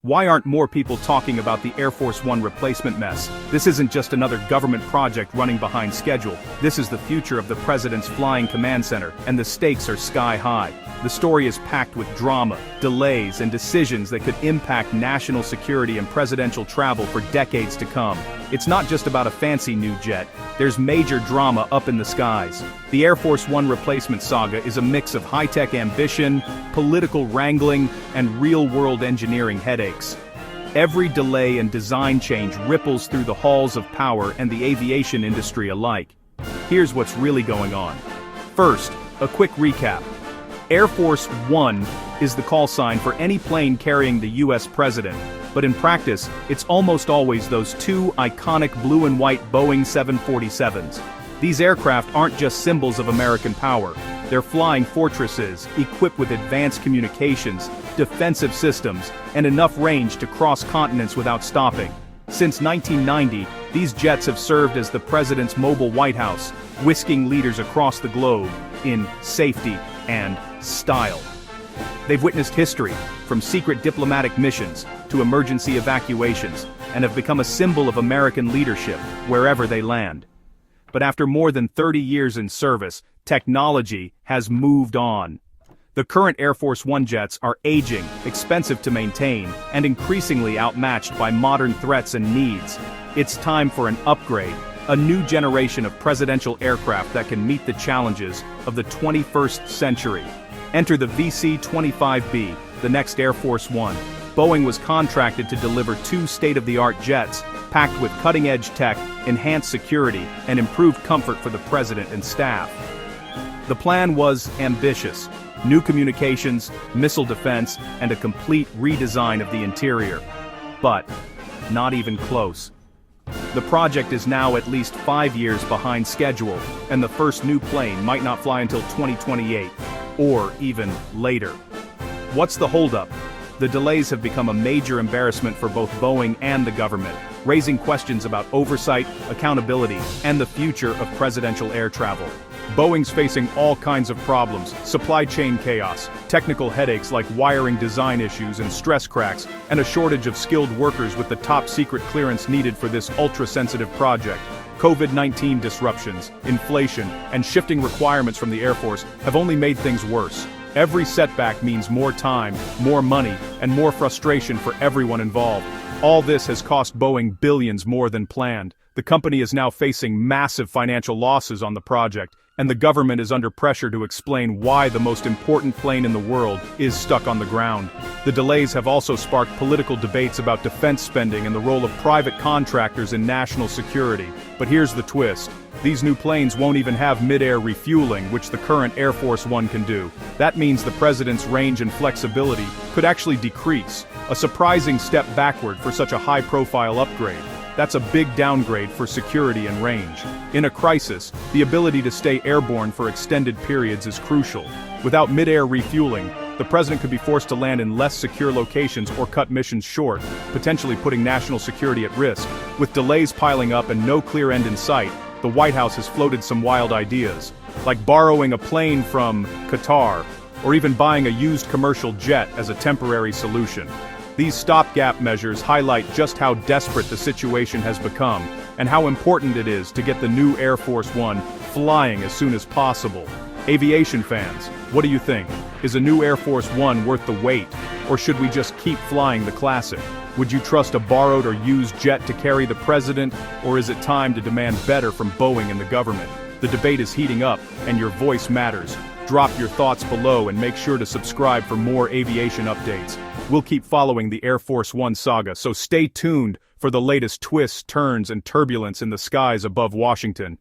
Why aren't more people talking about the Air Force One replacement mess? This isn't just another government project running behind schedule. This is the future of the President's Flying Command Center, and the stakes are sky high. The story is packed with drama, delays, and decisions that could impact national security and presidential travel for decades to come. It's not just about a fancy new jet. There's major drama up in the skies. The Air Force One replacement saga is a mix of high-tech ambition, political wrangling, and real-world engineering headaches. Every delay and design change ripples through the halls of power and the aviation industry alike. Here's what's really going on. First, a quick recap. Air Force One is the call sign for any plane carrying the U.S. president, but in practice, it's almost always those two iconic blue and white Boeing 747s. These aircraft aren't just symbols of American power. They're flying fortresses, equipped with advanced communications, defensive systems, and enough range to cross continents without stopping. Since 1990, these jets have served as the president's mobile White House, whisking leaders across the globe in safety and style. They've witnessed history, from secret diplomatic missions to emergency evacuations, and have become a symbol of American leadership wherever they land. But after more than 30 years in service, technology has moved on. The current Air Force One jets are aging, expensive to maintain, and increasingly outmatched by modern threats and needs. It's time for an upgrade, a new generation of presidential aircraft that can meet the challenges of the 21st century. Enter the VC-25B, the next Air Force One. Boeing was contracted to deliver two state-of-the-art jets, packed with cutting-edge tech, enhanced security, and improved comfort for the president and staff. The plan was ambitious: new communications, missile defense, and a complete redesign of the interior. But not even close. The project is now at least 5 years behind schedule, and the first new plane might not fly until 2028, or even later. What's the holdup? The delays have become a major embarrassment for both Boeing and the government, raising questions about oversight, accountability, and the future of presidential air travel. Boeing's facing all kinds of problems: supply chain chaos, technical headaches like wiring design issues and stress cracks, and a shortage of skilled workers with the top-secret clearance needed for this ultra-sensitive project. COVID-19 disruptions, inflation, and shifting requirements from the Air Force have only made things worse. Every setback means more time, more money, and more frustration for everyone involved. All this has cost Boeing billions more than planned. The company is now facing massive financial losses on the project, and the government is under pressure to explain why the most important plane in the world is stuck on the ground. The delays have also sparked political debates about defense spending and the role of private contractors in national security. But here's the twist: these new planes won't even have mid-air refueling, which the current Air Force One can do. That means the president's range and flexibility could actually decrease, a surprising step backward for such a high-profile upgrade. That's a big downgrade for security and range. In a crisis, the ability to stay airborne for extended periods is crucial. Without mid-air refueling, the president could be forced to land in less secure locations or cut missions short, potentially putting national security at risk. With delays piling up and no clear end in sight, the White House has floated some wild ideas, like borrowing a plane from Qatar, or even buying a used commercial jet as a temporary solution. These stopgap measures highlight just how desperate the situation has become, and how important it is to get the new Air Force One flying as soon as possible. Aviation fans, what do you think? Is a new Air Force One worth the wait, or should we just keep flying the classic? Would you trust a borrowed or used jet to carry the president, or is it time to demand better from Boeing and the government? The debate is heating up, and your voice matters. Drop your thoughts below and make sure to subscribe for more aviation updates. We'll keep following the Air Force One saga, so stay tuned for the latest twists, turns, and turbulence in the skies above Washington.